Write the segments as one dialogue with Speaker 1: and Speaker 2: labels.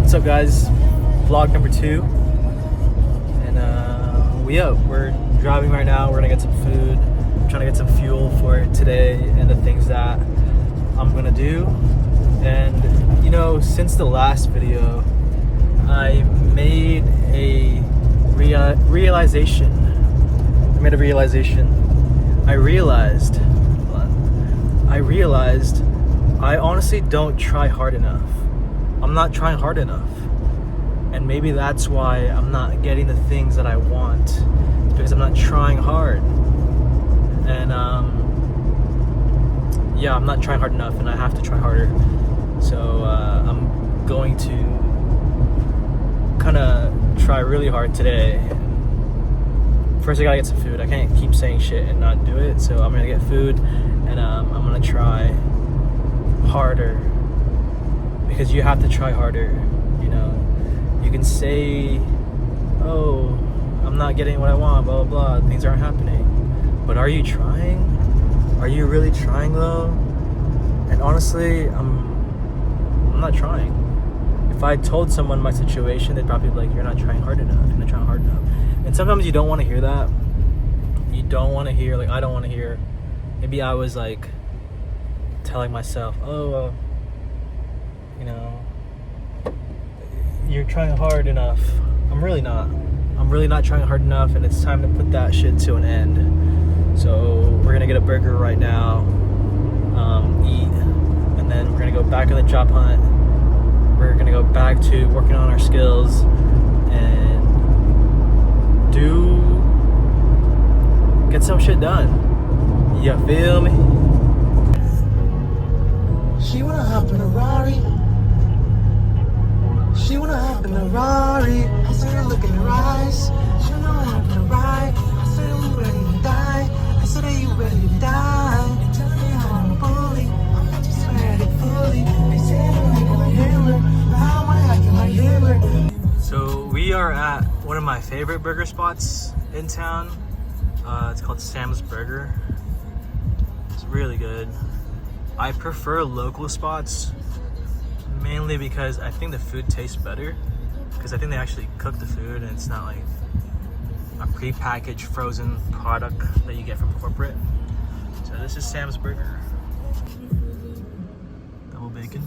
Speaker 1: What's up, guys? Vlog number 2, and we're driving right now. We're gonna get some food. I'm trying to get some fuel for today and the things that I'm gonna do. And you know, since the last video, I made a realization. I realized I honestly don't try hard enough. I'm not trying hard enough. And maybe that's why I'm not getting the things that I want, because I'm not trying hard. And yeah, I'm not trying hard enough, and I have to try harder. So I'm going to kind of try really hard today. First, I gotta get some food. I can't keep saying shit and not do it. So I'm gonna get food, and I'm gonna try harder, because you have to try harder. You know, you can say, oh, I'm not getting what I want, blah blah blah, things aren't happening, but are you trying? Are you really trying though? And honestly, I'm not trying. If I told someone my situation, they'd probably be like, you're not trying hard enough, you're not trying hard enough. And sometimes you don't want to hear that. You don't want to hear, like, I don't want to hear. Maybe I was like telling myself, oh, you know, you're trying hard enough. I'm really not. I'm really not trying hard enough, and it's time to put that shit to an end. So we're gonna get a burger right now, eat, and then we're gonna go back on the job hunt. We're gonna go back to working on our skills and get some shit done. You feel me?
Speaker 2: She wanna hop in a Rari. She wanna hop in a Rari. I said her look in her eyes. She wanna hop in a ride. I said, are you ready to die? I said, are you ready to die? They tell me I'm a bully. I'm not just ready fully. They say I'm like my Hitler. How am I acting like Hitler?
Speaker 1: So we are at one of my favorite burger spots in town. It's called Sam's Burger. It's really good. I prefer local spots, mainly because I think the food tastes better, because I think they actually cook the food and it's not like a pre-packaged frozen product that you get from corporate. So this is Sam's Burger. Double bacon.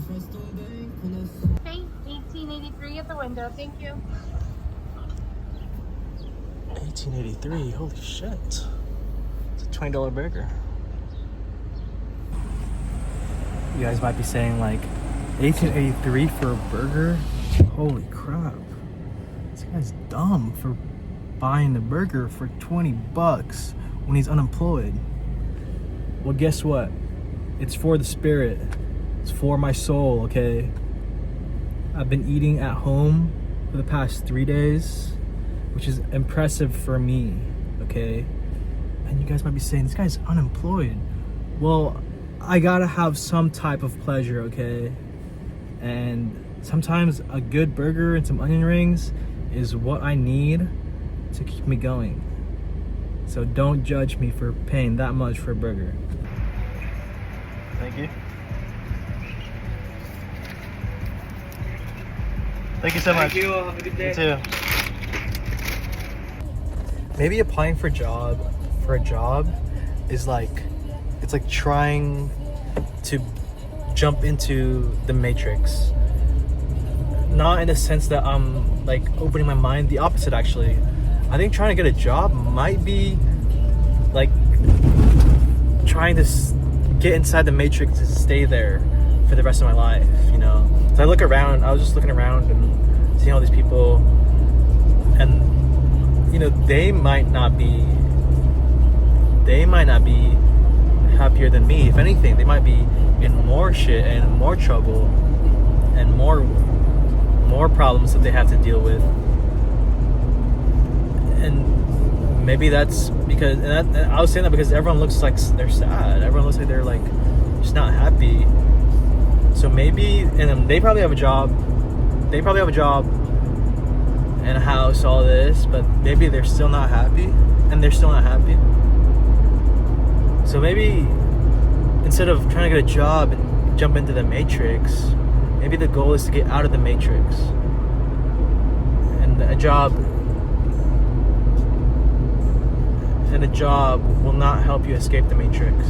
Speaker 3: Okay, $18.83 at the window. Thank you.
Speaker 1: 1883, holy shit. It's a $20 burger. You guys might be saying, like, 1883 for a burger? Holy crap. This guy's dumb for buying the burger for 20 bucks when he's unemployed. Well, guess what? It's for the spirit. It's for my soul, okay? I've been eating at home for the past 3 days, which is impressive for me, okay? And you guys might be saying, this guy's unemployed. Well, I gotta have some type of pleasure, okay? And sometimes a good burger and some onion rings is what I need to keep me going. So don't judge me for paying that much for a burger. Thank you. Thank you so much.
Speaker 2: Thank you. Have a good day.
Speaker 1: You too. Maybe applying for a job is like, it's like trying to jump into the Matrix. Not in the sense that I'm like opening my mind, the opposite actually. I think trying to get a job might be like trying to get inside the Matrix to stay there for the rest of my life, you know? So I was just looking around and seeing all these people, and you know, they might not be happier than me. If anything, they might be in more shit and more trouble and more problems that they have to deal with. And maybe that's because, and I was saying that because everyone looks like they're sad. Everyone looks like they're like just not happy. So maybe, and they probably have a job. They probably have a job and a house, all this, but maybe they're still not happy, and they're still not happy. So maybe instead of trying to get a job and jump into the Matrix, maybe the goal is to get out of the Matrix. and a job will not help you escape the matrix.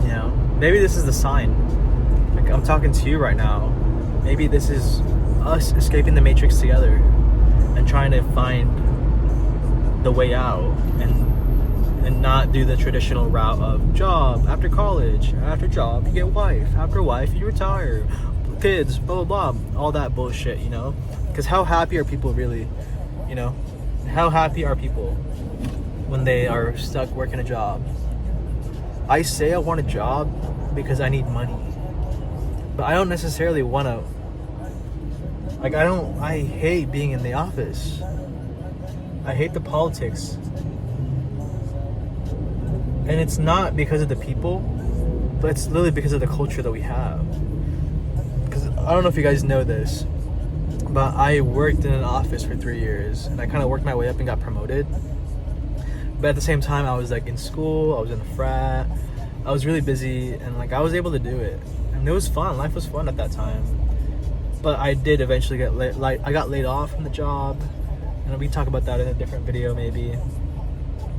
Speaker 1: You know, maybe this is the sign. Like, I'm talking to you right now. Maybe this is us escaping the matrix together and trying to find the way out, and not do the traditional route of job after college, after job you get wife, after wife you retire, kids, blah blah blah, all that bullshit, you know? Because how happy are people really, you know? How happy are people when they are stuck working a job? I say I want a job because I need money, but I don't necessarily want to, like, I hate being in the office. I hate the politics. And it's not because of the people, but it's literally because of the culture that we have. Because I don't know if you guys know this, but I worked in an office for 3 years, and I kind of worked my way up and got promoted. But at the same time, I was like in school, I was in a frat, I was really busy, and like I was able to do it, and it was fun. Life was fun at that time. But I did eventually get I got laid off from the job, and we can talk about that in a different video maybe.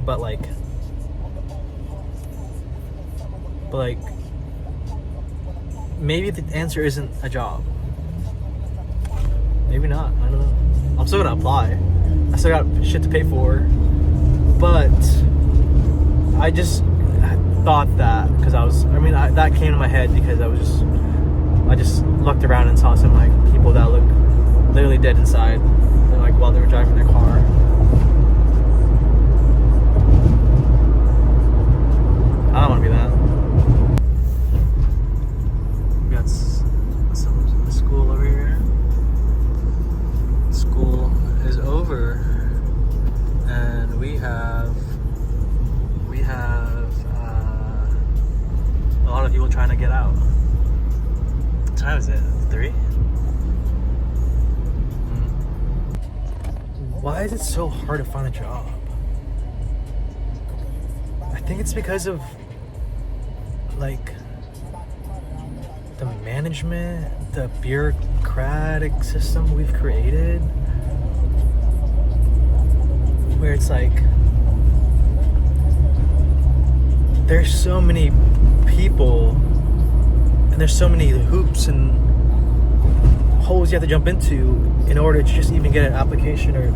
Speaker 1: But like maybe the answer isn't a job. Maybe not. I don't know. I'm still gonna apply. I still got shit to pay for. But I just thought that because that came to my head because I just looked around and saw some like people that look literally dead inside, like while they were driving their car. I don't want to be that. We got some school over here. School is over, and we have a lot of people trying to get out. What time is it? 3? Why is it so hard to find a job? I think it's because of like the management, the bureaucratic system we've created, where it's like there's so many people and there's so many hoops and holes you have to jump into in order to just even get an application or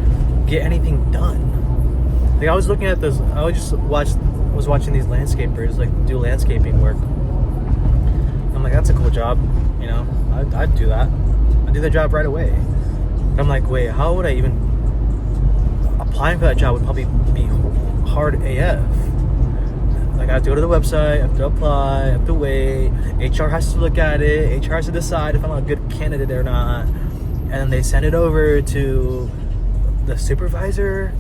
Speaker 1: get anything done. Like I was looking at those, I was watching these landscapers like do landscaping work. I'm like, that's a cool job, you know. I'd do that. I'd do that job right away. But I'm like, wait, how would I even applying for that job would probably be hard AF. Like I have to go to the website, I have to apply, I have to wait. HR has to look at it. HR has to decide if I'm a good candidate or not, and then they send it over to the supervisor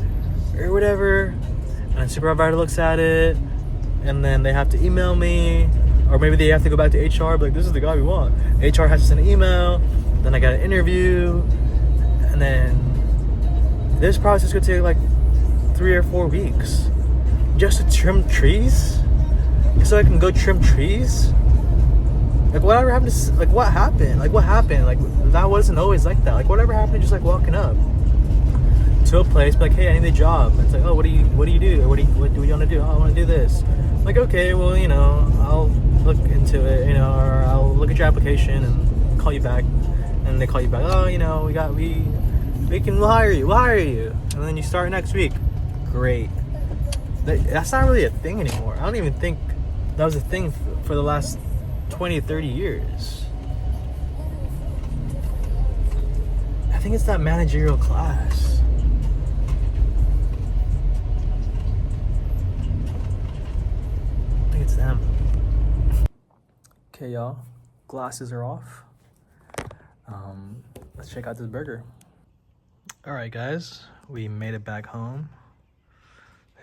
Speaker 1: or whatever, and the supervisor looks at it, and then they have to email me, or maybe they have to go back to HR, be like, this is the guy we want. HR has to send an email, then I got an interview, and then this process could take like 3 or 4 weeks just to trim trees, so I can go trim trees. Like whatever happened to, like what happened? Like that wasn't always like that. Like whatever happened to just like walking up to a place, like, hey, I need a job. And it's like, oh, what do you do? Or what do you want to do? Oh, I want to do this. Like, okay, well, you know, I'll look into it, you know, or I'll look at your application and call you back. And they call you back. Oh, you know, we'll hire you. And then you start next week. Great. That's not really a thing anymore. I don't even think that was a thing for the last 20 or 30 years. I think it's that managerial class. I think it's them. Okay, y'all. Glasses are off. Let's check out this burger. Alright, guys. We made it back home.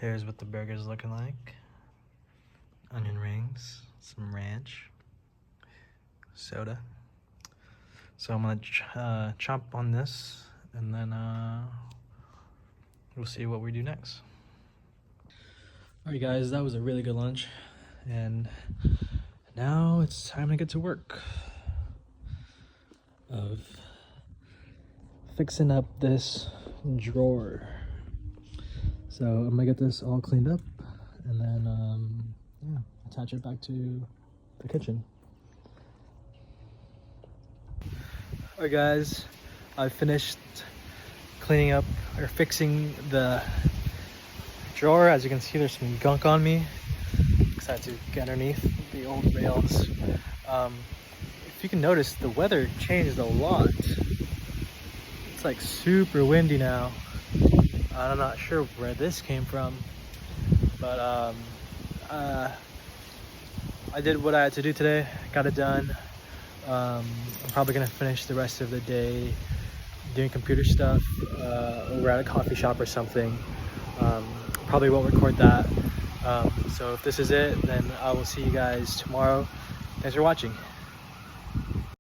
Speaker 1: Here's what the burger's looking like. Onion rings, some ranch, soda. So I'm gonna chomp on this, and then we'll see what we do next. Alright guys, that was a really good lunch, and now it's time to get to work of fixing up this drawer. So I'm gonna get this all cleaned up and then yeah, attach it back to the kitchen. Alright guys, I finished cleaning up or fixing the drawer. As you can see, there's some gunk on me. Excited to get underneath the old rails. If you can notice, the weather changed a lot. It's like super windy now. I'm not sure where this came from, but I did what I had to do today, got it done. I'm probably gonna finish the rest of the day doing computer stuff over at a coffee shop or something. Probably won't record that. So if this is it, then I will see you guys tomorrow. Thanks for watching.